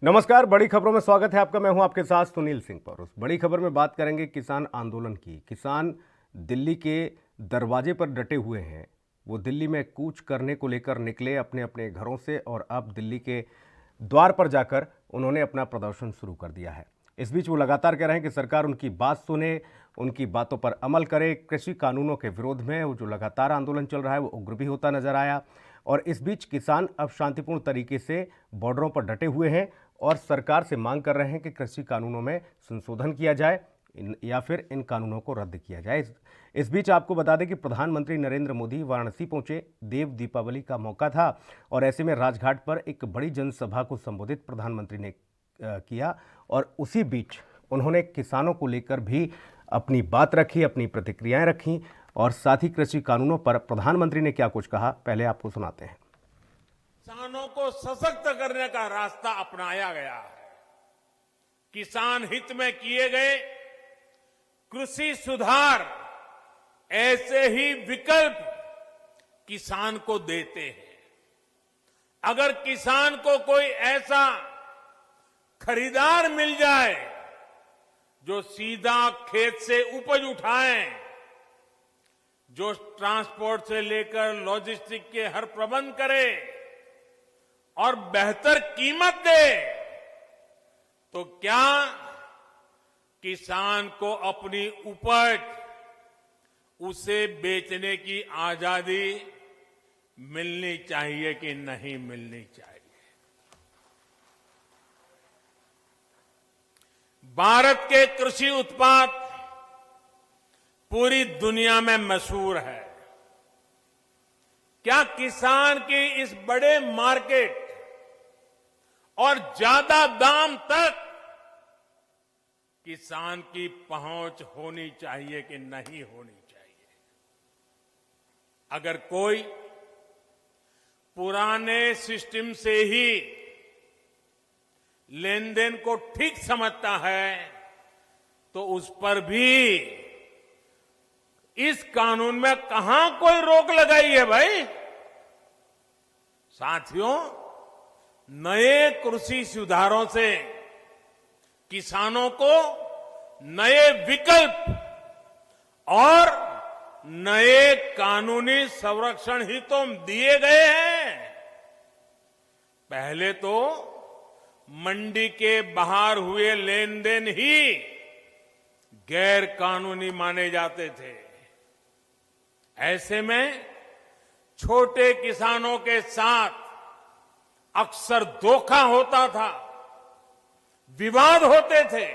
नमस्कार, बड़ी खबरों में स्वागत है आपका। मैं हूं आपके साथ सुनील सिंह पौरुष। बड़ी खबर में बात करेंगे किसान आंदोलन की। किसान दिल्ली के दरवाजे पर डटे हुए हैं। वो दिल्ली में कूच करने को लेकर निकले अपने अपने घरों से और अब दिल्ली के द्वार पर जाकर उन्होंने अपना प्रदर्शन शुरू कर दिया है। इस बीच वो लगातार कह रहे हैं कि सरकार उनकी बात सुने, उनकी बातों पर अमल करे। कृषि कानूनों के विरोध में वो जो लगातार आंदोलन चल रहा है वो उग्र भी होता नजर आया। और इस बीच किसान अब शांतिपूर्ण तरीके से बॉर्डरों पर डटे हुए हैं और सरकार से मांग कर रहे हैं कि कृषि कानूनों में संशोधन किया जाए या फिर इन कानूनों को रद्द किया जाए। इस बीच आपको बता दें कि प्रधानमंत्री नरेंद्र मोदी वाराणसी पहुंचे। देव दीपावली का मौका था और ऐसे में राजघाट पर एक बड़ी जनसभा को संबोधित प्रधानमंत्री ने किया और उसी बीच उन्होंने किसानों को लेकर भी अपनी बात रखी, अपनी प्रतिक्रियाएं रखी और साथ ही कृषि कानूनों पर प्रधानमंत्री ने क्या कुछ कहा, पहले आपको सुनाते हैं। किसानों को सशक्त करने का रास्ता अपनाया गया है। किसान हित में किए गए कृषि सुधार ऐसे ही विकल्प किसान को देते हैं। अगर किसान को कोई ऐसा खरीदार मिल जाए जो सीधा खेत से उपज उठाए, जो ट्रांसपोर्ट से लेकर लॉजिस्टिक के हर प्रबंध करे और बेहतर कीमत दे, तो क्या किसान को अपनी उपज उसे बेचने की आजादी मिलनी चाहिए कि नहीं मिलनी चाहिए? भारत के कृषि उत्पाद पूरी दुनिया में मशहूर है। क्या किसान की इस बड़े मार्केट और ज्यादा दाम तक किसान की पहुंच होनी चाहिए कि नहीं होनी चाहिए? अगर कोई पुराने सिस्टम से ही लेन देन को ठीक समझता है तो उस पर भी इस कानून में कहां कोई रोक लगाई है भाई? साथियों, नए कृषि सुधारों से किसानों को नए विकल्प और नए कानूनी संरक्षण ही तो दिए गए हैं। पहले तो मंडी के बाहर हुए लेन देन ही गैर कानूनी माने जाते थे। ऐसे में छोटे किसानों के साथ अक्सर धोखा होता था, विवाद होते थे,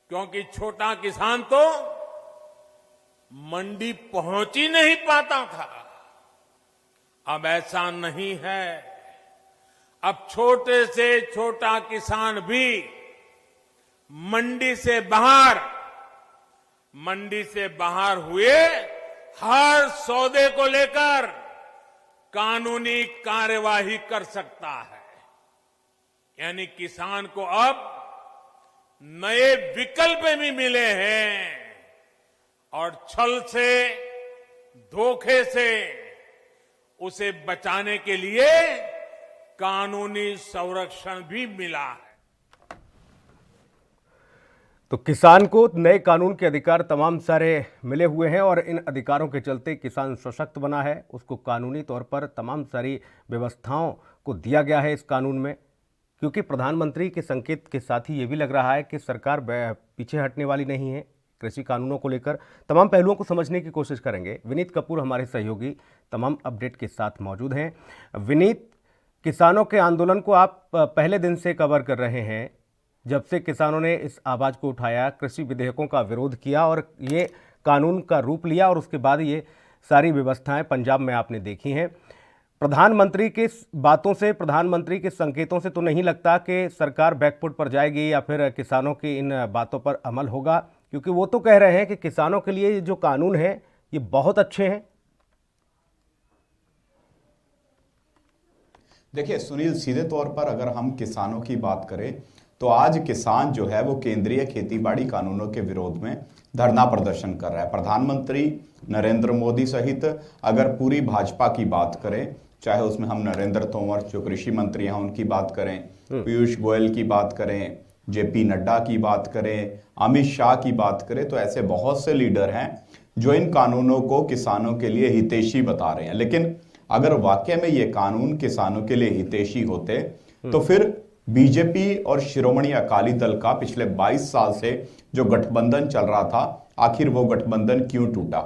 क्योंकि छोटा किसान तो मंडी पहुंच ही नहीं पाता था। अब ऐसा नहीं है। अब छोटे से छोटा किसान भी मंडी से बाहर हुए हर सौदे को लेकर कानूनी कार्यवाही कर सकता है। यानी किसान को अब नए विकल्प भी मिले हैं और छल से, धोखे से उसे बचाने के लिए कानूनी संरक्षण भी मिला है। तो किसान को नए कानून के अधिकार तमाम सारे मिले हुए हैं और इन अधिकारों के चलते किसान सशक्त बना है। उसको कानूनी तौर पर तमाम सारी व्यवस्थाओं को दिया गया है इस कानून में, क्योंकि प्रधानमंत्री के संकेत के साथ ही ये भी लग रहा है कि सरकार पीछे हटने वाली नहीं है। कृषि कानूनों को लेकर तमाम पहलुओं को समझने की कोशिश करेंगे। विनीत कपूर हमारे सहयोगी तमाम अपडेट के साथ मौजूद हैं। विनीत, किसानों के आंदोलन को आप पहले दिन से कवर कर रहे हैं, जब से किसानों ने इस आवाज को उठाया, कृषि विधेयकों का विरोध किया और ये कानून का रूप लिया और उसके बाद ये सारी व्यवस्थाएं पंजाब में आपने देखी हैं। प्रधानमंत्री के बातों से, प्रधानमंत्री के संकेतों से तो नहीं लगता कि सरकार बैकफुट पर जाएगी या फिर किसानों की इन बातों पर अमल होगा, क्योंकि वो तो कह रहे हैं कि किसानों के लिए जो कानून है ये बहुत अच्छे हैं। देखिए सुनील, सीधे तौर पर अगर हम किसानों की बात करें तो आज किसान जो है वो केंद्रीय खेतीबाड़ी कानूनों के विरोध में धरना प्रदर्शन कर रहा है। प्रधानमंत्री नरेंद्र मोदी सहित अगर पूरी भाजपा की बात करें चाहे उसमें हम नरेंद्र तोमर जो कृषि मंत्री हैं उनकी बात करें, पीयूष गोयल की बात करें, जेपी नड्डा की बात करें, अमित शाह की बात करें, तो ऐसे बहुत से लीडर हैं जो इन कानूनों को किसानों के लिए हितैषी बता रहे हैं। लेकिन अगर वाकई में ये कानून किसानों के लिए हितैषी होते तो फिर बीजेपी और शिरोमणि अकाली दल का पिछले 22 साल से जो गठबंधन चल रहा था, आखिर वो गठबंधन क्यों टूटा?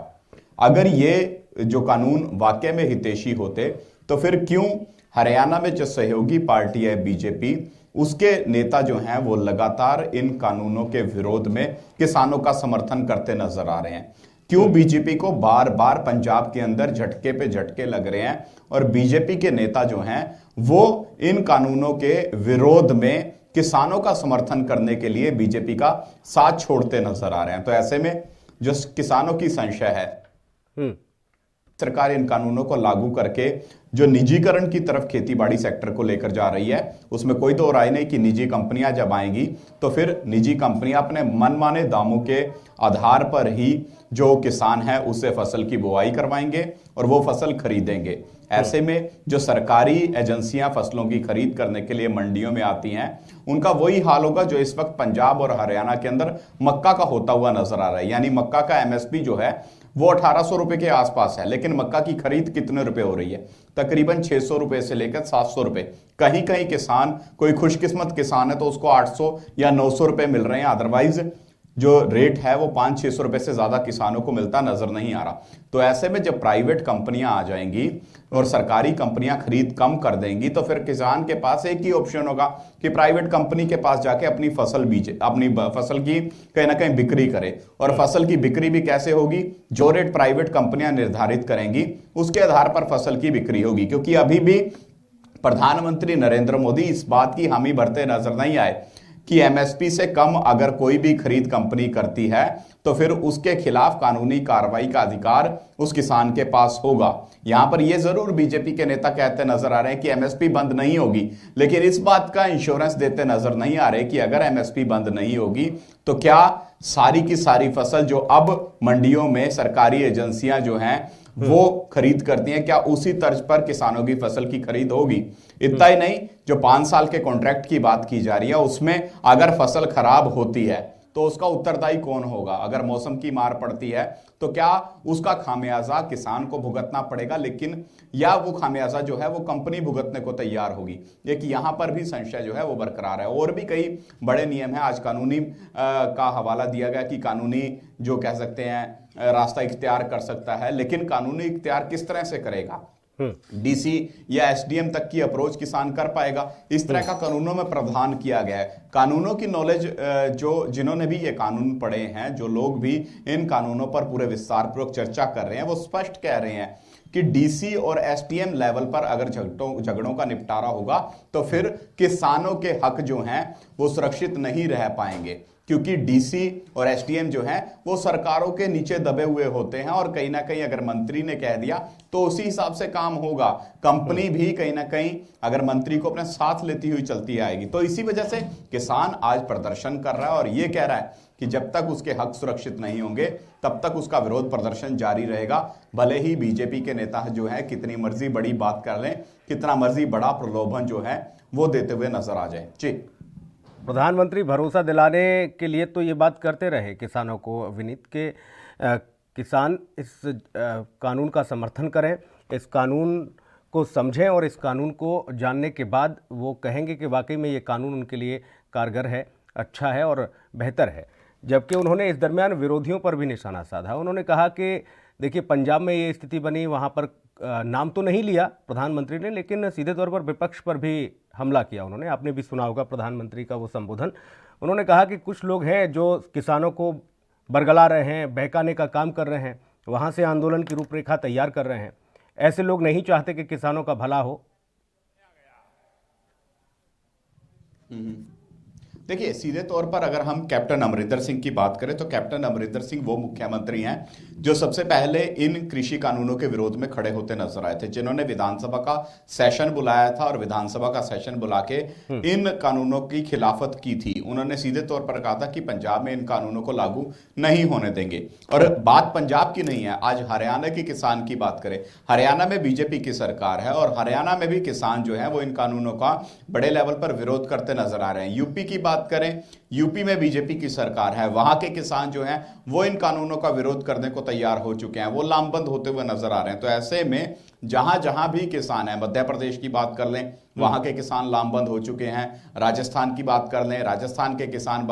अगर ये जो कानून वाकई में हितैषी होते तो फिर क्यों हरियाणा में जो सहयोगी पार्टी है बीजेपी, उसके नेता जो हैं वो लगातार इन कानूनों के विरोध में किसानों का समर्थन करते नजर आ रहे हैं? क्यों बीजेपी को बार बार पंजाब के अंदर झटके पे झटके लग रहे हैं और बीजेपी के नेता जो हैं वो इन कानूनों के विरोध में किसानों का समर्थन करने के लिए बीजेपी का साथ छोड़ते नजर आ रहे हैं? तो ऐसे में जो किसानों की संशय है, सरकार इन कानूनों को लागू करके जो निजीकरण की तरफ खेतीबाड़ी सेक्टर को लेकर जा रही है, उसमें कोई दो राय नहीं कि निजी कंपनियां जब आएंगी तो फिर निजी कंपनियां अपने मनमाने दामों के आधार पर ही जो किसान है उससे फसल की बुआई करवाएंगे और वो फसल खरीदेंगे। ऐसे में जो सरकारी एजेंसियां फसलों की खरीद करने के लिए मंडियों में आती हैं, उनका वही हाल होगा जो इस वक्त पंजाब और हरियाणा के अंदर मक्का का होता हुआ नजर आ रहा है। यानी मक्का का एमएसपी जो है वो 1800 रुपए के आसपास है, लेकिन मक्का की खरीद कितने रुपए हो रही है? तकरीबन 600 रुपए से लेकर 700 रुपए। कहीं कहीं किसान, कोई खुशकिस्मत किसान है तो उसको 800 या 900 रुपए मिल रहे हैं, अदरवाइज जो रेट है वो 500-600 रुपए से ज्यादा किसानों को मिलता नजर नहीं आ रहा। तो ऐसे में जब प्राइवेट कंपनियां आ जाएंगी और सरकारी कंपनियां खरीद कम कर देंगी तो फिर किसान के पास एक ही ऑप्शन होगा कि प्राइवेट कंपनी के पास जाके अपनी फसल बीजे, अपनी फसल की कहीं ना कहीं बिक्री करे। और फसल की बिक्री भी कैसे होगी? जो रेट प्राइवेट कंपनियां निर्धारित करेंगी उसके आधार पर फसल की बिक्री होगी। क्योंकि अभी भी प्रधानमंत्री नरेंद्र मोदी इस बात की हामी भरते नजर नहीं आए कि एमएसपी से कम अगर कोई भी खरीद कंपनी करती है तो फिर उसके खिलाफ कानूनी कार्रवाई का अधिकार उस किसान के पास होगा। यहां पर यह जरूर बीजेपी के नेता कहते नजर आ रहे हैं कि एमएसपी बंद नहीं होगी, लेकिन इस बात का इंश्योरेंस देते नजर नहीं आ रहे कि अगर एमएसपी बंद नहीं होगी तो क्या सारी की सारी फसल जो अब मंडियों में सरकारी एजेंसियां जो हैं वो खरीद करती हैं, क्या उसी तर्ज पर किसानों की फसल की खरीद होगी? इतना ही नहीं, जो 5 साल के कॉन्ट्रैक्ट की बात की जा रही है उसमें अगर फसल खराब होती है तो उसका उत्तरदायी कौन होगा? अगर मौसम की मार पड़ती है तो क्या उसका खामियाजा किसान को भुगतना पड़ेगा, लेकिन या वो खामियाजा जो है वो कंपनी भुगतने को तैयार होगी? एक यहां पर भी संशय जो है वो बरकरार है। और भी कई बड़े नियम हैं। आज कानूनी का हवाला दिया गया कि कानूनी जो कह सकते हैं रास्ता इख्तियार कर सकता है, लेकिन कानूनी इख्तियार किस तरह से करेगा? डीसी या एसडीएम तक की अप्रोच किसान कर पाएगा? इस तरह का कानूनों में प्रावधान किया गया है। कानूनों की नॉलेज जो जिन्होंने भी ये कानून पढ़े हैं, जो लोग भी इन कानूनों पर पूरे विस्तार पूर्वक चर्चा कर रहे हैं, वो स्पष्ट कह रहे हैं कि डीसी और एसडीएम लेवल पर अगर झगड़ों का निपटारा होगा तो फिर किसानों के हक जो हैं वो सुरक्षित नहीं रह पाएंगे। क्योंकि डीसी और एसडीएम जो हैं वो सरकारों के नीचे दबे हुए होते हैं और कहीं ना कहीं अगर मंत्री ने कह दिया तो उसी हिसाब से काम होगा। कंपनी भी कहीं ना कहीं अगर मंत्री को अपने साथ लेती हुई चलती आएगी। तो इसी वजह से किसान आज प्रदर्शन कर रहा है और ये कह रहा है कि जब तक उसके हक सुरक्षित नहीं होंगे तब तक उसका विरोध प्रदर्शन जारी रहेगा, भले ही बीजेपी के नेता जो है कितनी मर्जी बड़ी बात कर लें, कितना मर्जी बड़ा प्रलोभन जो है वो देते हुए नजर आ जाए। जी, प्रधानमंत्री भरोसा दिलाने के लिए तो ये बात करते रहे किसानों को, विनीत के किसान इस कानून का समर्थन करें, इस कानून को समझें और इस कानून को जानने के बाद वो कहेंगे कि वाकई में ये कानून उनके लिए कारगर है, अच्छा है और बेहतर है। जबकि उन्होंने इस दरमियान विरोधियों पर भी निशाना साधा। उन्होंने कहा कि देखिए पंजाब में ये स्थिति बनी, वहाँ पर नाम तो नहीं लिया प्रधानमंत्री ने, लेकिन सीधे तौर पर विपक्ष पर भी हमला किया उन्होंने। आपने भी सुना होगा प्रधानमंत्री का वो संबोधन। उन्होंने कहा कि कुछ लोग हैं जो किसानों को बरगला रहे हैं, बहकाने का काम कर रहे हैं, वहाँ से आंदोलन की रूपरेखा तैयार कर रहे हैं। ऐसे लोग नहीं चाहते कि किसानों का भला हो। देखिए, सीधे तौर पर अगर हम कैप्टन अमरिंदर सिंह की बात करें तो कैप्टन अमरिंदर सिंह वो मुख्यमंत्री हैं जो सबसे पहले इन कृषि कानूनों के विरोध में खड़े होते नजर आए थे, जिन्होंने विधानसभा का सेशन बुलाया था और विधानसभा का सेशन बुला के इन कानूनों की खिलाफत की थी। उन्होंने सीधे तौर पर कहा था कि पंजाब में इन कानूनों को लागू नहीं होने देंगे। और बात पंजाब की नहीं है, आज हरियाणा के किसान की बात करें, हरियाणा में बीजेपी की सरकार है और हरियाणा में भी किसान जो है वो इन कानूनों का बड़े लेवल पर विरोध करते नजर आ रहे हैं। यूपी की बात करें, यूपी में बीजेपी की सरकार है, वहां के किसान जो हैं वो इन कानूनों का विरोध करने को तैयार हो चुके हैं, वो लामबंद होते हुए नजर आ रहे हैं। तो ऐसे में जहां जहां भी किसान है, मध्य प्रदेश की बात कर लें, वहां के किसान लामबंद हो चुके हैं, राजस्थान की बात कर लें, राजस्थान के किसान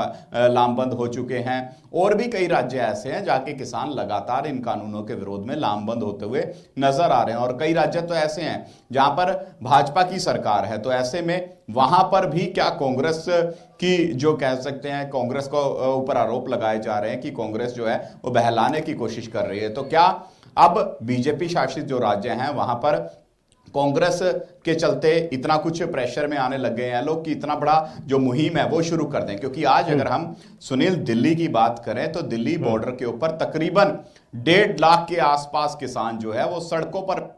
लामबंद हो चुके हैं, और भी कई राज्य ऐसे हैं जहां के किसान लगातार इन कानूनों के विरोध में लामबंद होते हुए नजर आ रहे हैं। और कई राज्य तो ऐसे हैं जहां पर भाजपा की सरकार है, तो ऐसे में वहां पर भी क्या कांग्रेस की जो कह सकते हैं, कांग्रेस को ऊपर आरोप लगाए जा रहे हैं कि कांग्रेस जो है वो बहलाने की कोशिश कर रही है। तो क्या अब बीजेपी शासित जो राज्य हैं वहां पर कांग्रेस के चलते इतना कुछ प्रेशर में आने लग गए हैं लोग कि इतना बड़ा जो मुहिम है वो शुरू कर दें? क्योंकि आज अगर हम सुनील दिल्ली की बात करें तो दिल्ली बॉर्डर के ऊपर तकरीबन 1.5 लाख के आसपास किसान जो है वो सड़कों पर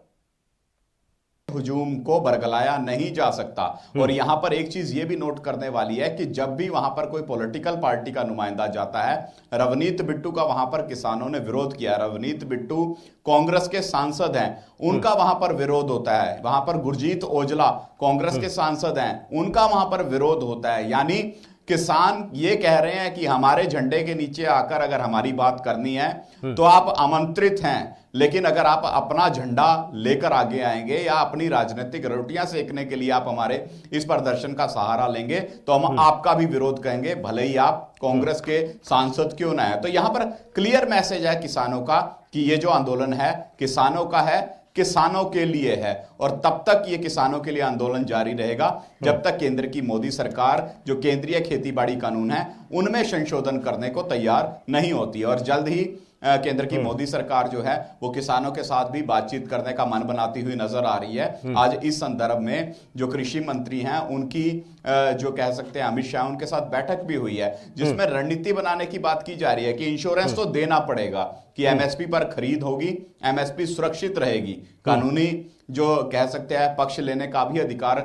हुजूम को बरगलाया नहीं जा सकता। और यहां पर एक चीज ये भी नोट करने वाली है कि जब भी वहां पर कोई पॉलिटिकल पार्टी का नुमाइंदा जाता है, रवनीत बिट्टू का वहां पर किसानों ने विरोध किया। रवनीत बिट्टू कांग्रेस के सांसद हैं, उनका वहां पर विरोध होता है। वहां पर गुरजीत औजला कांग्रेस के सांसद हैं, उनका वहां पर विरोध होता है। यानी किसान ये कह रहे हैं कि हमारे झंडे के नीचे आकर अगर हमारी बात करनी है तो आप आमंत्रित हैं, लेकिन अगर आप अपना झंडा लेकर आगे आएंगे या अपनी राजनीतिक रोटियां सेकने के लिए आप हमारे इस प्रदर्शन का सहारा लेंगे तो हम आपका भी विरोध करेंगे, भले ही आप कांग्रेस के सांसद क्यों ना है। तो यहां पर क्लियर मैसेज है किसानों का कि ये जो आंदोलन है किसानों का है, किसानों के लिए है, और तब तक ये किसानों के लिए आंदोलन जारी रहेगा जब तक केंद्र की मोदी सरकार जो केंद्रीय खेतीबाड़ी कानून है उनमें संशोधन करने को तैयार नहीं होती है। और जल्द ही केंद्र की मोदी सरकार जो है वो किसानों के साथ भी बातचीत करने का मन बनाती हुई नजर आ रही है। आज इस संदर्भ में जो कृषि मंत्री हैं उनकी जो कह सकते हैं अमित शाह, उनके साथ बैठक भी हुई है जिसमें रणनीति बनाने की बात की जा रही है कि इंश्योरेंस तो देना पड़ेगा कि एमएसपी पर खरीद होगी, एमएसपी सुरक्षित रहेगी, कानूनी जो कह सकते हैं पक्ष लेने का भी अधिकार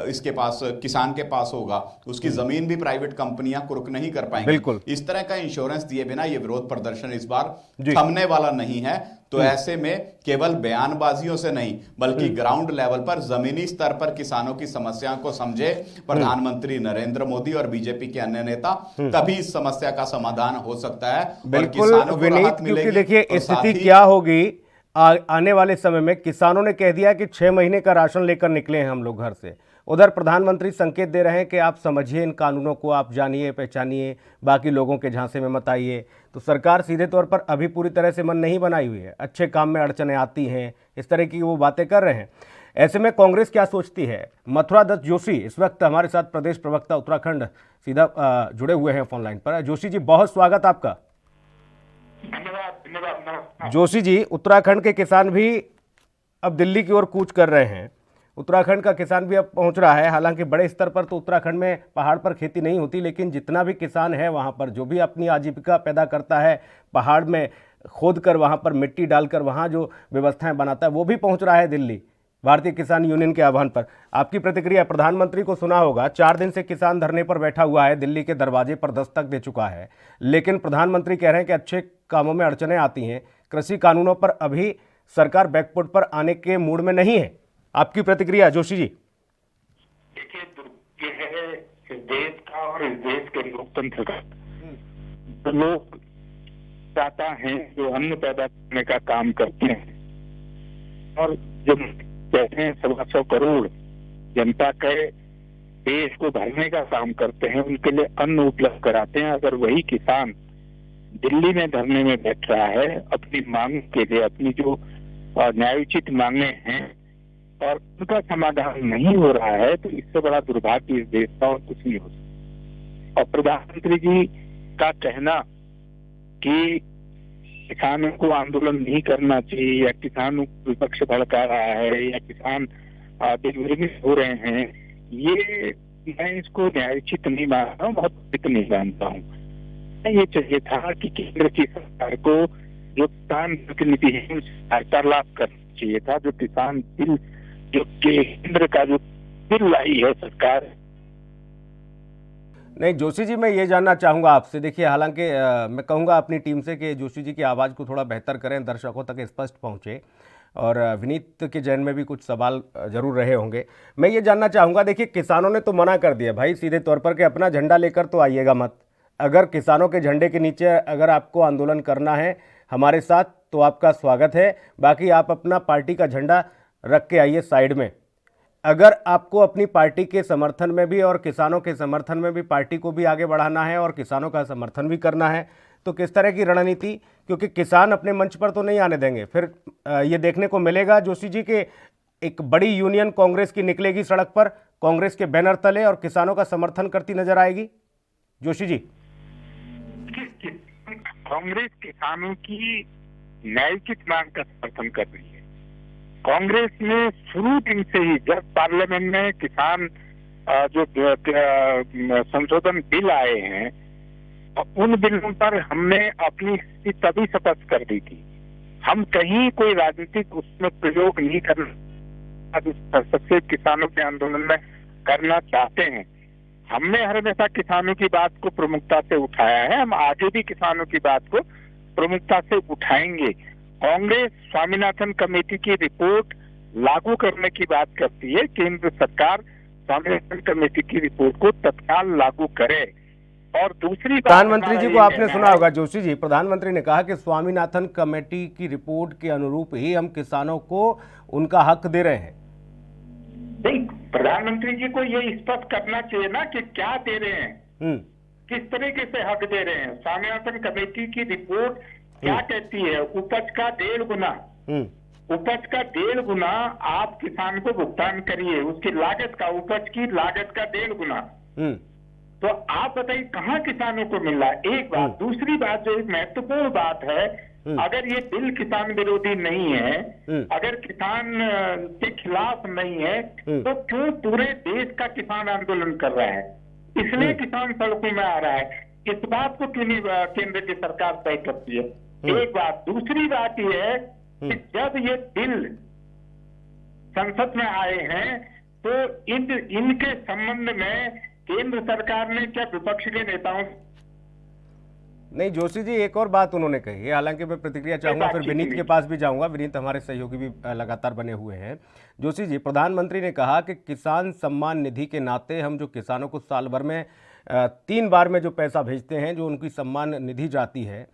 इसके पास किसान के पास होगा, उसकी जमीन भी प्राइवेट कंपनियां कुर्क नहीं कर पाएंगी। बिल्कुल इस तरह का इंश्योरेंस दिए बिना ये विरोध प्रदर्शन इस बार थमने वाला नहीं है। तो ऐसे में केवल बयानबाजियों से नहीं बल्कि ग्राउंड लेवल पर जमीनी स्तर पर किसानों की समस्याओं को समझे प्रधानमंत्री नरेंद्र मोदी और बीजेपी के अन्य नेता, तभी इस समस्या का समाधान हो सकता है और किसानों को राहत मिलेगी। क्योंकि देखिए स्थिति क्या होगी आने वाले समय में। किसानों ने कह दिया कि 6 महीने का राशन लेकर निकले हैं हम लोग घर से, उधर प्रधानमंत्री संकेत दे रहे हैं कि आप समझिए इन कानूनों को, आप जानिए पहचानिए, बाकी लोगों के झांसे में मत आइए। तो सरकार सीधे तौर पर अभी पूरी तरह से मन नहीं बनाई हुई है, अच्छे काम में अड़चने आती हैं, इस तरह की वो बातें कर रहे हैं। ऐसे में कांग्रेस क्या सोचती है? मथुरा दत्त जोशी इस वक्त हमारे साथ प्रदेश प्रवक्ता उत्तराखंड सीधा जुड़े हुए हैं फोन लाइन पर। जोशी जी बहुत स्वागत आपका। धन्यवाद। जोशी जी, उत्तराखंड के किसान भी अब दिल्ली की ओर कूच कर रहे हैं, उत्तराखंड का किसान भी अब पहुंच रहा है। हालांकि बड़े स्तर पर तो उत्तराखंड में पहाड़ पर खेती नहीं होती, लेकिन जितना भी किसान है वहां पर जो भी अपनी आजीविका पैदा करता है, पहाड़ में खोद कर वहां पर मिट्टी डालकर वहां जो व्यवस्थाएं बनाता है, वो भी पहुंच रहा है दिल्ली भारतीय किसान यूनियन के आह्वान पर। आपकी प्रतिक्रिया? प्रधानमंत्री को सुना होगा, 4 दिन से किसान धरने पर बैठा हुआ है, दिल्ली के दरवाजे पर दस्तक दे चुका है, लेकिन प्रधानमंत्री कह रहे हैं कि अच्छे कामों में अड़चने आती हैं, कृषि कानूनों पर अभी सरकार बैकफुट पर आने के मूड में नहीं है। आपकी प्रतिक्रिया जोशी जी? देखिए, दुर्भाग्य है इस देश का और इस देश के लोकतंत्र का। तो लोग चाहता हैं जो अन्न पैदा करने का काम करते हैं और जो कहते हैं 125 करोड़ जनता के देश को भरने का काम करते हैं, उनके लिए अन्न उपलब्ध कराते हैं। अगर वही किसान दिल्ली में धरने में बैठ रहा है अपनी मांग के लिए, अपनी जो न्यायोचित मांगे हैं और उनका समाधान नहीं हो रहा है, तो इससे बड़ा दुर्भाग्य इस देश का और कुछ नहीं हो सकता। और प्रधानमंत्री जी का कहना कि किसानों को आंदोलन नहीं करना चाहिए या किसानों को विपक्ष भड़का रहा है या किसान दिग्भ्रमित हो रहे हैं, ये मैं इसको न्यायोचित नहीं मानता हूँ, बहुत उचित नहीं मानता हूँ। ये चाहिए था कि केंद्र की सरकार को जो किसान प्रतिनिधि है उससे वार्तालाप करना चाहिए था। जो किसान बिल, जो केंद्र का जो बिल लाई है सरकार। नहीं जोशी जी, मैं ये जानना चाहूँगा आपसे, देखिए हालांकि मैं कहूँगा अपनी टीम से कि जोशी जी की आवाज़ को थोड़ा बेहतर करें, दर्शकों तक स्पष्ट पहुँचे, और विनीत के जहन में भी कुछ सवाल जरूर रहे होंगे। मैं ये जानना चाहूँगा, देखिए किसानों ने तो मना कर दिया भाई सीधे तौर पर कि अपना झंडा लेकर तो आइएगा मत। अगर किसानों के झंडे के नीचे अगर आपको आंदोलन करना है हमारे साथ तो आपका स्वागत है, बाकी आप अपना पार्टी का झंडा रख के आइए साइड में। अगर आपको अपनी पार्टी के समर्थन में भी और किसानों के समर्थन में भी पार्टी को भी आगे बढ़ाना है और किसानों का समर्थन भी करना है तो किस तरह की रणनीति, क्योंकि किसान अपने मंच पर तो नहीं आने देंगे। फिर ये देखने को मिलेगा जोशी जी के एक बड़ी यूनियन कांग्रेस की निकलेगी सड़क पर, कांग्रेस के बैनर तले, और किसानों का समर्थन करती नजर आएगी। जोशी जी, कांग्रेस किसानों की न्यायिक मांग का समर्थन कर रही है। कांग्रेस ने शुरू दिन से ही, जब पार्लियामेंट में किसान जो संशोधन बिल आए हैं, उन बिलों पर हमने अपनी स्थिति तभी स्पष्ट कर दी थी। हम कहीं कोई राजनीतिक उसमें प्रयोग नहीं करना, हस्तक्षेप किसानों के आंदोलन में करना चाहते हैं। हमने हमेशा किसानों की बात को प्रमुखता से उठाया है, हम आगे भी किसानों की बात को प्रमुखता से उठाएंगे। कांग्रेस स्वामीनाथन कमेटी की रिपोर्ट लागू करने की बात करती है। केंद्र सरकार स्वामीनाथन कमेटी की रिपोर्ट को तत्काल लागू करे। और दूसरी बात, प्रधानमंत्री जी को आपने सुना होगा जोशी जी, प्रधानमंत्री ने कहा कि स्वामीनाथन कमेटी की रिपोर्ट के अनुरूप ही हम किसानों को उनका हक दे रहे हैं। नहीं, प्रधानमंत्री जी को ये स्पष्ट करना चाहिए ना कि क्या दे रहे हैं, किस तरीके से हक दे रहे हैं। स्वामीनाथन कमेटी की रिपोर्ट क्या कहती है? उपज का 1.5 गुना, उपज का 1.5 गुना आप किसान को भुगतान करिए, उसकी लागत का, उपज की लागत का 1.5 गुना। तो आप बताइए कहाँ किसानों को मिल रहा है? एक बात। दूसरी बात जो एक महत्वपूर्ण बात है, अगर ये बिल किसान विरोधी नहीं है, अगर किसान के खिलाफ नहीं है, तो क्यों पूरे देश का किसान आंदोलन कर रहा है? इसलिए किसान सड़कों में आ रहा है। इस बात को क्यों नहीं केंद्र की सरकार तय करती है? एक बात। दूसरी बात यह है कि जब ये बिल संसद में आए हैं तो इनके संबंध में केंद्र सरकार ने क्या विपक्ष के नेताओं? नहीं जोशी जी, एक और बात उन्होंने कही है, हालांकि मैं प्रतिक्रिया चाहूंगा, फिर विनीत के पास भी जाऊंगा। विनीत हमारे सहयोगी भी लगातार बने हुए हैं। जोशी जी, प्रधानमंत्री ने कहा कि किसान सम्मान निधि के नाते हम जो किसानों को साल भर में 3 बार में जो पैसा भेजते हैं, जो उनकी सम्मान निधि जाती है,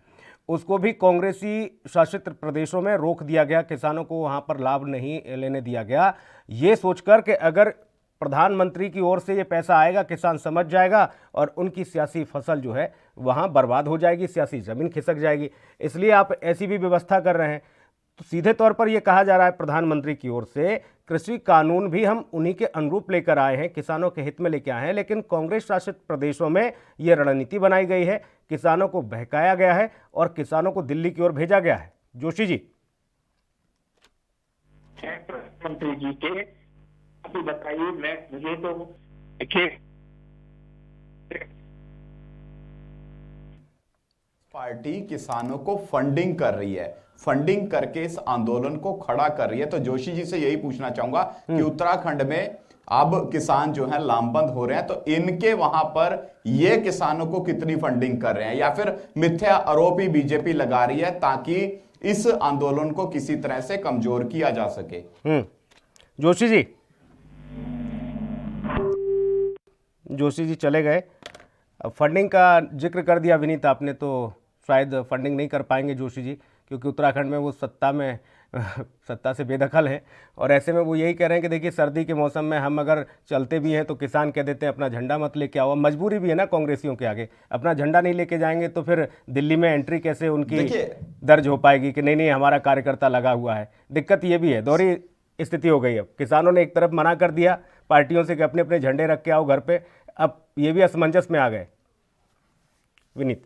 उसको भी कांग्रेसी शासित प्रदेशों में रोक दिया गया, किसानों को वहाँ पर लाभ नहीं लेने दिया गया, ये सोचकर कि अगर प्रधानमंत्री की ओर से ये पैसा आएगा किसान समझ जाएगा और उनकी सियासी फसल जो है वहाँ बर्बाद हो जाएगी, सियासी ज़मीन खिसक जाएगी, इसलिए आप ऐसी भी व्यवस्था कर रहे हैं। तो सीधे तौर पर यह कहा जा रहा है प्रधानमंत्री की ओर से कृषि कानून भी हम उन्हीं के अनुरूप लेकर आए हैं, किसानों के हित में लेकर आए हैं, लेकिन कांग्रेस शासित प्रदेशों में ये रणनीति बनाई गई है, किसानों को बहकाया गया है और किसानों को दिल्ली की ओर भेजा गया है। जोशी जी, प्रधानमंत्री जी के बताइए। मुझे तो देखिए, पार्टी किसानों को फंडिंग कर रही है, फंडिंग करके इस आंदोलन को खड़ा कर रही है। तो जोशी जी से यही पूछना चाहूंगा कि उत्तराखंड में अब किसान जो है लामबंद हो रहे हैं, तो इनके वहां पर ये किसानों को कितनी फंडिंग कर रहे हैं, या फिर मिथ्या आरोप ही बीजेपी लगा रही है ताकि इस आंदोलन को किसी तरह से कमजोर किया जा सके? जोशी जी चले गए। फंडिंग का जिक्र कर दिया विनीत आपने, तो शायद फंडिंग नहीं कर पाएंगे जोशी जी, क्योंकि उत्तराखंड में वो सत्ता से बेदखल है, और ऐसे में वो यही कह रहे हैं कि देखिए सर्दी के मौसम में हम अगर चलते भी हैं तो किसान कह देते हैं अपना झंडा मत लेके आओ। मजबूरी भी है ना कांग्रेसियों के आगे, अपना झंडा नहीं लेके जाएंगे तो फिर दिल्ली में एंट्री कैसे उनकी दर्ज हो पाएगी कि नहीं हमारा कार्यकर्ता लगा हुआ है। दिक्कत ये भी है, दोहरी स्थिति हो गई। अब किसानों ने एक तरफ मना कर दिया पार्टियों से कि अपने अपने झंडे रख के आओ घर पे, अब ये भी असमंजस में आ गए। विनीत,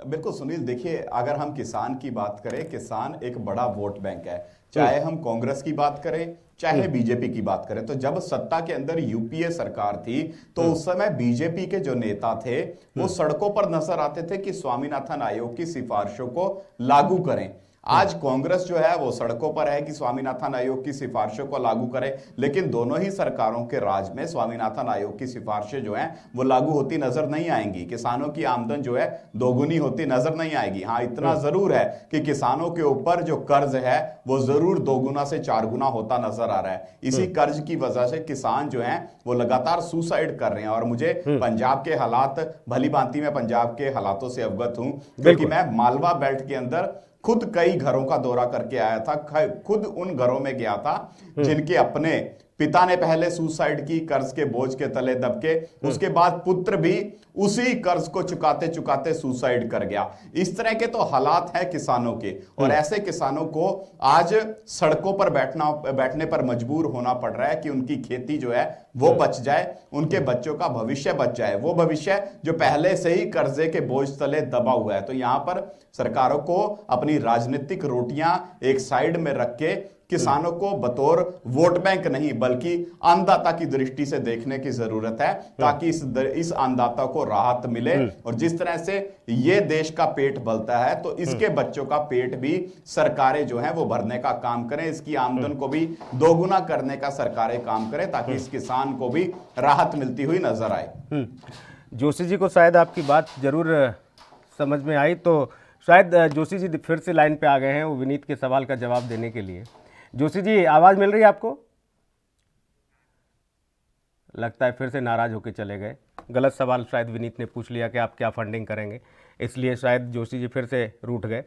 बिल्कुल सुनील, देखिए अगर हम किसान की बात करें, किसान एक बड़ा वोट बैंक है। चाहे हम कांग्रेस की बात करें, चाहे बीजेपी की बात करें, तो जब सत्ता के अंदर यूपीए सरकार थी तो उस समय बीजेपी के जो नेता थे वो सड़कों पर नजर आते थे कि स्वामीनाथन आयोग की सिफारिशों को लागू करें। आज कांग्रेस जो है वो सड़कों पर है कि स्वामीनाथन आयोग की सिफारिशों को लागू करे, लेकिन दोनों ही सरकारों के राज में स्वामीनाथन आयोग की सिफारिशें जो हैं वो लागू होती नजर नहीं आएंगी। किसानों की आमदन जो है दोगुनी होती नजर नहीं आएगी। हाँ, इतना जरूर है कि किसानों के ऊपर जो कर्ज है वो जरूर 2 गुना से 4 गुना होता नजर आ रहा है। इसी कर्ज की वजह से किसान जो है वो लगातार सुसाइड कर रहे हैं। और मुझे पंजाब के हालात भली भांति मैं पंजाब के हालातों से अवगत हूं, क्योंकि मैं मालवा बेल्ट के अंदर खुद कई घरों का दौरा करके आया था। खुद उन घरों में गया था जिनके अपने पिता ने पहले सुसाइड की कर्ज के बोझ के तले दब के, उसके बाद पुत्र भी उसी कर्ज को चुकाते चुकाते सुसाइड कर गया। इस तरह के तो हालात हैं किसानों के, और ऐसे किसानों को आज सड़कों पर बैठने पर मजबूर होना पड़ रहा है कि उनकी खेती जो है वो बच जाए, उनके बच्चों का भविष्य बच जाए, वो भविष्य जो पहले से ही कर्जे के बोझ तले दबा हुआ है। तो यहां पर सरकारों को अपनी राजनीतिक रोटियां एक साइड में रख के किसानों को बतौर वोट बैंक नहीं बल्कि अन्नदाता की दृष्टि से देखने की जरूरत है, ताकि इस अन्नदाता को राहत मिले। और जिस तरह से ये देश का पेट बलता है तो इसके बच्चों का पेट भी सरकारें जो हैं वो भरने का काम करें, इसकी आमदन को भी दोगुना करने का सरकारें काम करें, ताकि इस किसान को भी राहत मिलती हुई नजर आए। जोशी जी को शायद आपकी बात जरूर समझ में आई, तो शायद जोशी जी फिर से लाइन पे आ गए हैं वो विनीत के सवाल का जवाब देने के लिए। जोशी जी, आवाज मिल रही है आपको? लगता है फिर से नाराज होकर चले गए। गलत सवाल शायद विनीत ने पूछ लिया कि आप क्या फंडिंग करेंगे, इसलिए शायद जोशी जी फिर से रूठ गए।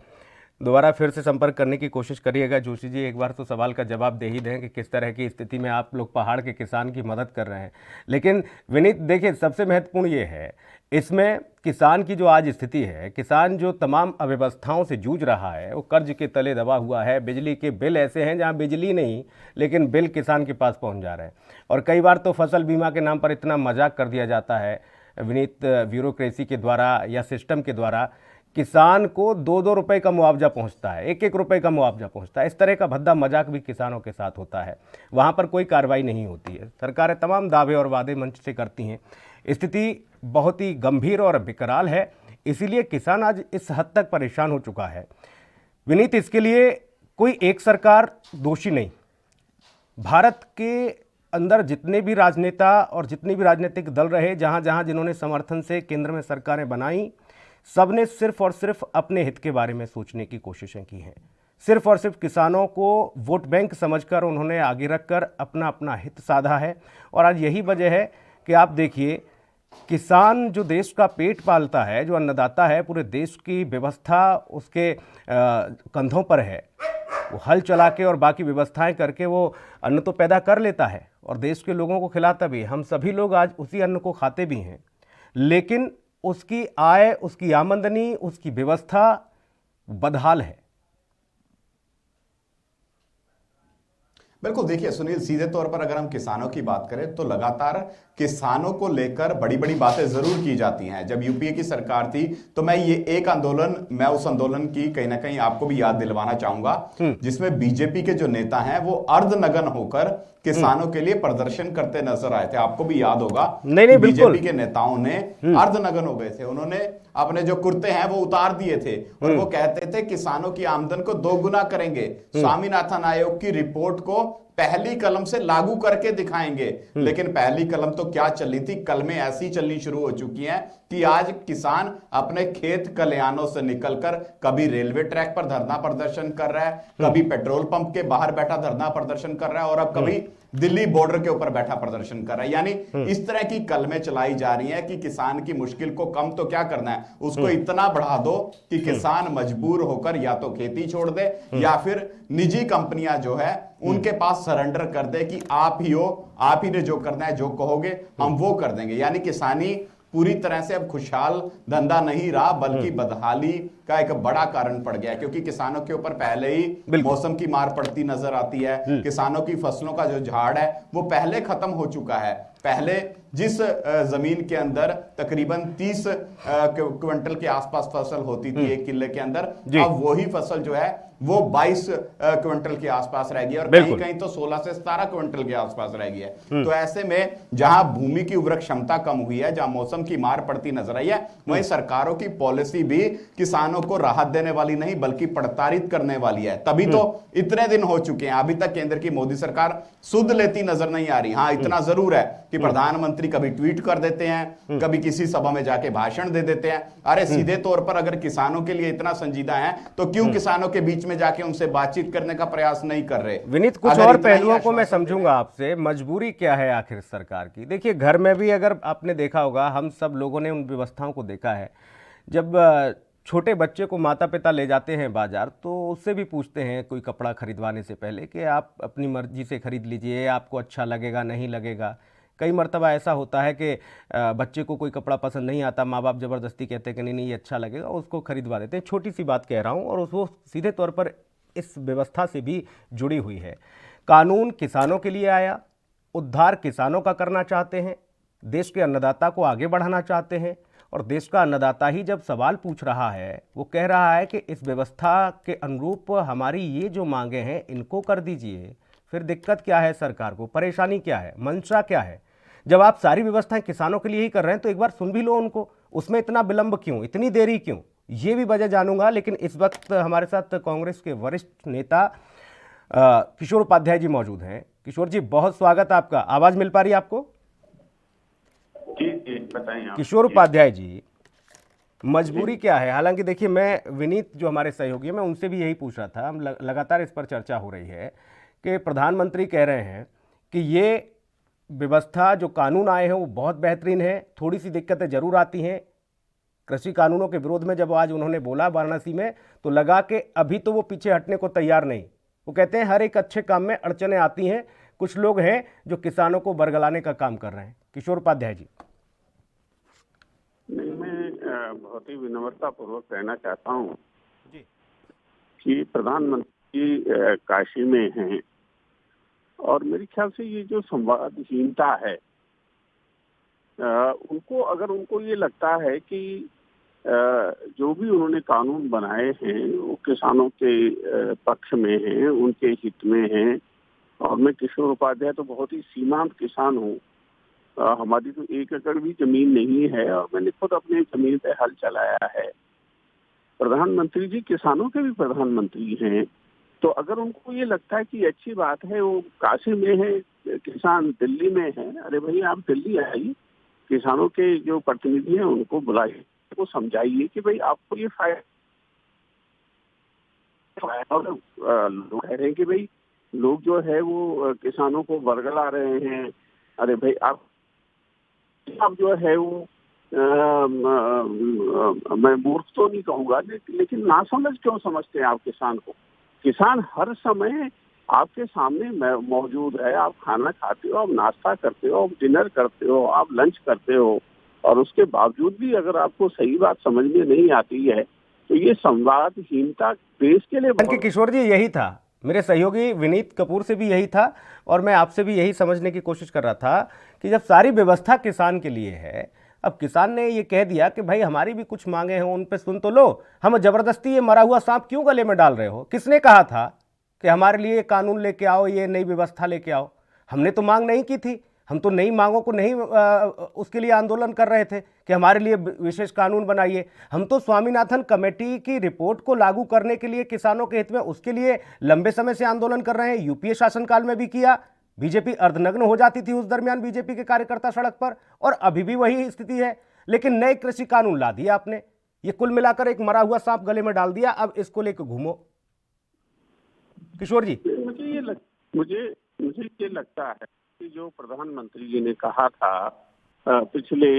दोबारा फिर से संपर्क करने की कोशिश करिएगा। जोशी जी, एक बार तो सवाल का जवाब दे ही दें कि किस तरह की स्थिति में आप लोग पहाड़ के किसान की मदद कर रहे हैं। लेकिन विनीत देखिए, सबसे महत्वपूर्ण ये है इसमें किसान की जो आज स्थिति है, किसान जो तमाम अव्यवस्थाओं से जूझ रहा है, वो कर्ज के तले दबा हुआ है। बिजली के बिल ऐसे हैं जहां बिजली नहीं लेकिन बिल किसान के पास पहुंच जा रहे हैं। और कई बार तो फसल बीमा के नाम पर इतना मजाक कर दिया जाता है विनीत, ब्यूरोक्रेसी के द्वारा या सिस्टम के द्वारा, किसान को 2-2 रुपए का मुआवजा पहुंचता है, 1-1 रुपए का मुआवजा पहुंचता है। इस तरह का भद्दा मजाक भी किसानों के साथ होता है। वहां पर कोई कार्रवाई नहीं होती है। सरकारें तमाम दावे और वादे मंच से करती हैं। स्थिति बहुत ही गंभीर और विकराल है, इसीलिए किसान आज इस हद तक परेशान हो चुका है। विनीत, इसके लिए कोई एक सरकार दोषी नहीं। भारत के अंदर जितने भी राजनेता और जितने भी राजनीतिक दल रहे, जहां जहां जिन्होंने समर्थन से केंद्र में सरकारें बनाई, सबने सिर्फ और सिर्फ अपने हित के बारे में सोचने की कोशिशें की हैं। सिर्फ और सिर्फ किसानों को वोट बैंक समझकर उन्होंने आगे रखकर अपना अपना हित साधा है। और आज यही वजह है कि आप देखिए, किसान जो देश का पेट पालता है, जो अन्नदाता है, पूरे देश की व्यवस्था उसके कंधों पर है। वो हल चला के और बाकी व्यवस्थाएं करके वो अन्न तो पैदा कर लेता है और देश के लोगों को खिलाता भी है। हम सभी लोग आज उसी अन्न को खाते भी हैं, लेकिन उसकी आय, उसकी आमदनी, उसकी व्यवस्था बदहाल है। बिल्कुल, देखिए सुनील, सीधे तौर पर अगर हम किसानों की बात करें तो लगातार किसानों को लेकर बड़ी बड़ी बातें जरूर की जाती हैं। जब यूपीए की सरकार थी तो मैं उस आंदोलन की कहीं ना कहीं आपको भी याद दिलवाना चाहूंगा, जिसमें बीजेपी के जो नेता हैं वो अर्धनग्न होकर किसानों के लिए प्रदर्शन करते नजर आए थे। आपको भी याद होगा, नहीं, बीजेपी के नेताओं ने अर्धनग्न हो गए थे, उन्होंने अपने जो कुर्ते हैं वो उतार दिए थे और वो कहते थे किसानों की आमदन को 2 गुना करेंगे, स्वामीनाथन आयोग की रिपोर्ट को पहली कलम से लागू करके दिखाएंगे। लेकिन पहली कलम तो क्या चली थी, कलमें ऐसी चलनी शुरू हो चुकी हैं कि आज किसान अपने खेत खलिहानों से निकलकर कभी रेलवे ट्रैक पर धरना प्रदर्शन कर रहा है, कभी पेट्रोल पंप के बाहर बैठा धरना प्रदर्शन कर रहा है और अब कभी दिल्ली बॉर्डर के ऊपर बैठा प्रदर्शन कर रहा है। यानी इस तरह की कलमें चलाई जा रही हैं कि किसान की मुश्किल को कम तो क्या करना है, उसको इतना बढ़ा दो कि किसान मजबूर होकर या तो खेती छोड़ दे या फिर निजी कंपनियां जो है उनके पास सरेंडर कर दे कि आप ही ने जो करना है, जो कहोगे हम वो कर देंगे। यानी किसानी पूरी तरह से अब खुशहाल धंधा नहीं रहा, बल्कि बदहाली का एक बड़ा कारण पड़ गया है, क्योंकि किसानों के ऊपर पहले ही मौसम की मार पड़ती नजर आती है। किसानों की फसलों का जो झाड़ है वो पहले खत्म हो चुका है। पहले जिस जमीन के अंदर तकरीबन 30 क्विंटल के आसपास फसल होती थी एक किले के अंदर, अब वही फसल जो है वो 22 क्विंटल के आसपास रह गई और कहीं कहीं तो 16 से 17 क्विंटल के आसपास रह गई है। तो ऐसे में जहां भूमि की उर्वरक क्षमता कम हुई है, जहां मौसम की मार पड़ती नजर आई है, वहीं सरकारों की पॉलिसी भी किसानों को राहत देने वाली नहीं बल्कि प्रताड़ित करने वाली है। तभी तो इतने दिन हो चुके हैं, अभी तक केंद्र की मोदी सरकार सुध लेती नजर नहीं आ रही। हाँ, इतना जरूर है कि प्रधानमंत्री कभी ट्वीट कर देते हैं, कभी किसी सभा में जाके भाषण दे देते हैं। अरे सीधे तौर पर अगर किसानों के लिए इतना संजीदा है तो क्यों किसानों के बीच में जाके उनसे बातचीत करने का प्रयास नहीं कर रहे? विनीत, कुछ और पहलुओं को मैं समझूंगा आपसे। मजबूरी क्या है आखिर सरकार की? देखिए, घर में भी अगर आपने देखा होगा, हम सब लोगों ने उन व्यवस्थाओं को देखा है, जब छोटे बच्चे को माता पिता ले जाते हैं बाजार तो उससे भी पूछते हैं कोई कपड़ा खरीदवाने से पहले कि आप अपनी मर्जी से खरीद लीजिए, आपको अच्छा लगेगा नहीं लगेगा। कई मर्तबा ऐसा होता है कि बच्चे को कोई कपड़ा पसंद नहीं आता, माँ बाप ज़बरदस्ती कहते हैं कि नहीं नहीं ये अच्छा लगेगा, उसको खरीदवा देते हैं। छोटी सी बात कह रहा हूँ, और वो सीधे तौर पर इस व्यवस्था से भी जुड़ी हुई है। कानून किसानों के लिए आया, उद्धार किसानों का करना चाहते हैं, देश के अन्नदाता को आगे बढ़ाना चाहते हैं, और देश का अन्नदाता ही जब सवाल पूछ रहा है, वो कह रहा है कि इस व्यवस्था के अनुरूप हमारी ये जो मांगे हैं इनको कर दीजिए, फिर दिक्कत क्या है सरकार को, परेशानी क्या है, मंशा क्या है? जब आप सारी व्यवस्थाएं किसानों के लिए ही कर रहे हैं तो एक बार सुन भी लो उनको, उसमें इतना विलंब क्यों, इतनी देरी क्यों, ये भी वजह जानूंगा। लेकिन इस वक्त हमारे साथ कांग्रेस के वरिष्ठ नेता किशोर उपाध्याय जी मौजूद हैं। किशोर जी, बहुत स्वागत है आपका। आवाज मिल पा रही है आपको? जी जी, बताइए आप। किशोर उपाध्याय जी, मजबूरी क्या है? हालांकि देखिए, मैं विनीत जो हमारे सहयोगी हैं, मैं उनसे भी यही पूछ रहा था, हम लगातार इस पर चर्चा हो रही है कि प्रधानमंत्री कह रहे हैं कि ये व्यवस्था जो कानून आए हैं वो बहुत बेहतरीन है, थोड़ी सी दिक्कतें जरूर आती हैं। कृषि कानूनों के विरोध में जब आज उन्होंने बोला वाराणसी में, तो लगा कि अभी तो वो पीछे हटने को तैयार नहीं। वो कहते हैं हर एक अच्छे काम में अड़चनें आती हैं, कुछ लोग हैं जो किसानों को बरगलाने का काम कर रहे हैं। किशोर उपाध्याय जी। नहीं, मैं बहुत ही विनम्रता पूर्वक कहना चाहता हूँ कि प्रधानमंत्री काशी में हैं, और मेरे ख्याल से ये जो संवादहीनता है, उनको ये लगता है कि जो भी उन्होंने कानून बनाए हैं वो किसानों के पक्ष में हैं, उनके हित में हैं। और मैं किशोर उपाध्याय तो बहुत ही सीमांत किसान हूँ, हमारी तो 1 एकड़ भी जमीन नहीं है, और मैंने खुद अपनी जमीन पे हल चलाया है। प्रधानमंत्री जी किसानों के भी प्रधानमंत्री हैं, तो अगर उनको ये लगता है कि अच्छी बात है, वो काशी में है, किसान दिल्ली में है, अरे भाई आप दिल्ली आइए, किसानों के जो प्रतिनिधि हैं उनको बुलाइए, वो समझाइए कि भाई आपको ये फायदा। और लोग कह रहे हैं कि भाई लोग जो है वो किसानों को बरगला रहे हैं, अरे भाई आप जो है वो मैं मूर्ख तो नहीं कहूँगा, लेकिन नासमझ क्यों समझते हैं आप किसान को? किसान हर समय आपके सामने मौजूद है, आप खाना खाते हो, आप नाश्ता करते हो, आप डिनर करते हो, आप लंच करते हो, और उसके बावजूद भी अगर आपको सही बात समझ में नहीं आती है तो ये संवादहीनता देश के लिए। किशोर जी, यही था, मेरे सहयोगी विनीत कपूर से भी यही था, और मैं आपसे भी यही समझने की कोशिश कर रहा था कि जब सारी व्यवस्था किसान के लिए है, अब किसान ने ये कह दिया कि भाई हमारी भी कुछ मांगे हैं, उन पे सुन तो लो, हम जबरदस्ती ये मरा हुआ सांप क्यों गले में डाल रहे हो? किसने कहा था कि हमारे लिए कानून लेके आओ, ये नई व्यवस्था लेके आओ? हमने तो मांग नहीं की थी, हम तो नई मांगों को नहीं उसके लिए आंदोलन कर रहे थे कि हमारे लिए विशेष कानून बनाइए। हम तो स्वामीनाथन कमेटी की रिपोर्ट को लागू करने के लिए, किसानों के हित में, उसके लिए लंबे समय से आंदोलन कर रहे हैं। यूपीए शासनकाल में भी किया, बीजेपी अर्धनग्न हो जाती थी उस दरमियान, बीजेपी के कार्यकर्ता सड़क पर, और अभी भी वही स्थिति है। लेकिन नए कृषि कानून ला दिया आपने, ये कुल मिलाकर एक मरा हुआ सांप गले में डाल दिया, अब इसको लेकर घूमो। किशोर जी, मुझे ये लगता है कि जो प्रधानमंत्री जी ने कहा था पिछले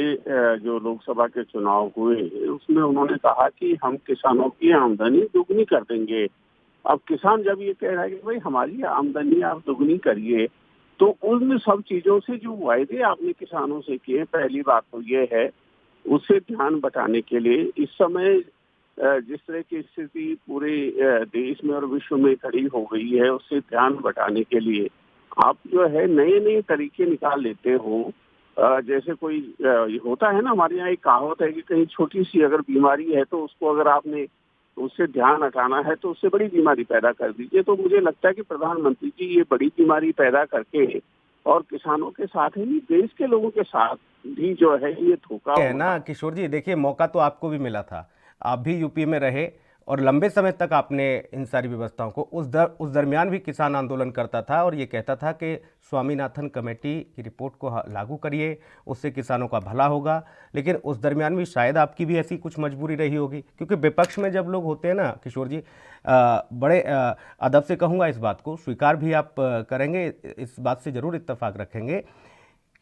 जो लोकसभा के चुनाव हुए उसमें उन्होंने कहा कि हम किसानों की आमदनी दुगनी कर देंगे। अब किसान जब ये कह रहा है कि भाई हमारी आमदनी आप दुगनी करिए, तो उन सब चीजों से जो वायदे आपने किसानों से किए, पहली बात तो ये है, उससे ध्यान बटाने के लिए इस समय जिस तरह की स्थिति पूरे देश में और विश्व में खड़ी हो गई है, उससे ध्यान बटाने के लिए आप जो है नए नए तरीके निकाल लेते हो जैसे कोई होता है ना, हमारे यहाँ एक कहावत है कि कहीं छोटी सी अगर बीमारी है तो उसको अगर आपने उससे ध्यान हटाना है तो उससे बड़ी बीमारी पैदा कर दीजिए। तो मुझे लगता है कि प्रधानमंत्री जी ये बड़ी बीमारी पैदा करके और किसानों के साथ ही देश के लोगों के साथ भी जो है ये धोखा है ना किशोर जी, देखिए मौका तो आपको भी मिला था, आप भी यूपी में रहे और लंबे समय तक आपने इन सारी व्यवस्थाओं को उस दरमियान भी किसान आंदोलन करता था और ये कहता था कि स्वामीनाथन कमेटी की रिपोर्ट को लागू करिए, उससे किसानों का भला होगा। लेकिन उस दरमियान भी शायद आपकी भी ऐसी कुछ मजबूरी रही होगी, क्योंकि विपक्ष में जब लोग होते हैं ना किशोर जी, बड़े अदब से कहूँगा, इस बात को स्वीकार भी आप करेंगे, इस बात से ज़रूर इत्तेफाक रखेंगे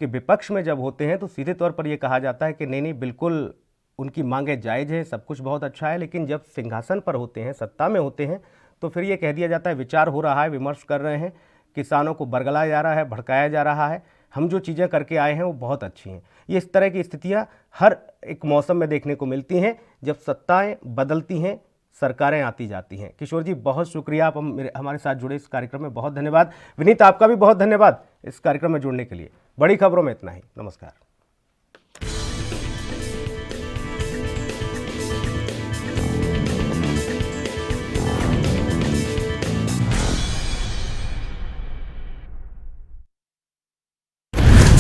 कि विपक्ष में जब होते हैं तो सीधे तौर पर यह कहा जाता है कि नहीं नहीं बिल्कुल उनकी मांगें जायज़ हैं, सब कुछ बहुत अच्छा है। लेकिन जब सिंहासन पर होते हैं, सत्ता में होते हैं, तो फिर ये कह दिया जाता है विचार हो रहा है, विमर्श कर रहे हैं, किसानों को बरगलाया जा रहा है, भड़काया जा रहा है, हम जो चीज़ें करके आए हैं वो बहुत अच्छी हैं। ये इस तरह की स्थितियाँ हर एक मौसम में देखने को मिलती हैं, जब सत्ताएँ बदलती हैं, सरकारें आती जाती हैं। किशोर जी बहुत शुक्रिया, आप हमारे साथ जुड़े इस कार्यक्रम में, बहुत धन्यवाद। विनीत आपका भी बहुत धन्यवाद इस कार्यक्रम में जुड़ने के लिए। बड़ी खबरों में इतना ही, नमस्कार।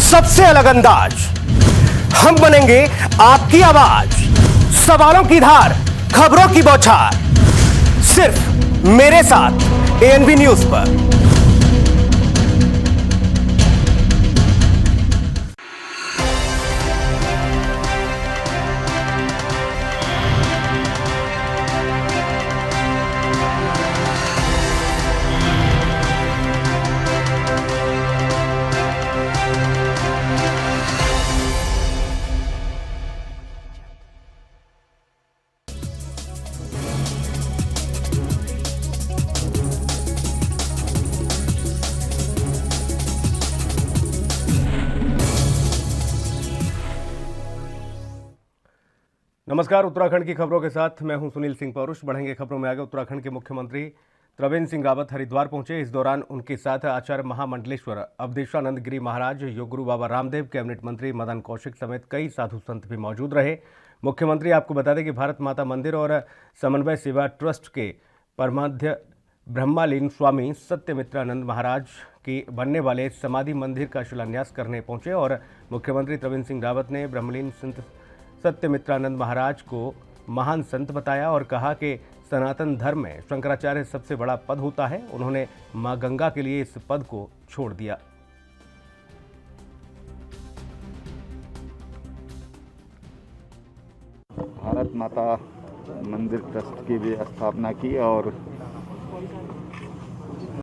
सबसे अलग अंदाज, हम बनेंगे आपकी आवाज, सवालों की धार, खबरों की बौछार, सिर्फ मेरे साथ एएनबी न्यूज पर। नमस्कार, उत्तराखंड की खबरों के साथ मैं हूं सुनील सिंह पौरुष। बढ़ेंगे खबरों में आगे। उत्तराखंड के मुख्यमंत्री त्रिवेंद्र सिंह रावत हरिद्वार पहुंचे। इस दौरान उनके साथ आचार्य महामंडलेश्वर अवधेशानंद गिरी महाराज, योग गुरु बाबा रामदेव, कैबिनेट मंत्री मदन कौशिक समेत कई साधु संत भी मौजूद रहे। मुख्यमंत्री आपको बता दें कि भारत माता मंदिर और समन्वय सेवा ट्रस्ट के परमाध्य ब्रह्मालीन स्वामी सत्यमित्रानंद महाराज की बनने वाले समाधि मंदिर का शिलान्यास करने पहुंचे और मुख्यमंत्री त्रिवेंद्र सिंह रावत ने ब्रह्मलीन संत सत्यमित्रानंद महाराज को महान संत बताया और कहा कि सनातन धर्म में शंकराचार्य सबसे बड़ा पद होता है। उन्होंने मां गंगा के लिए इस पद को छोड़ दिया। भारत माता मंदिर ट्रस्ट की भी स्थापना की और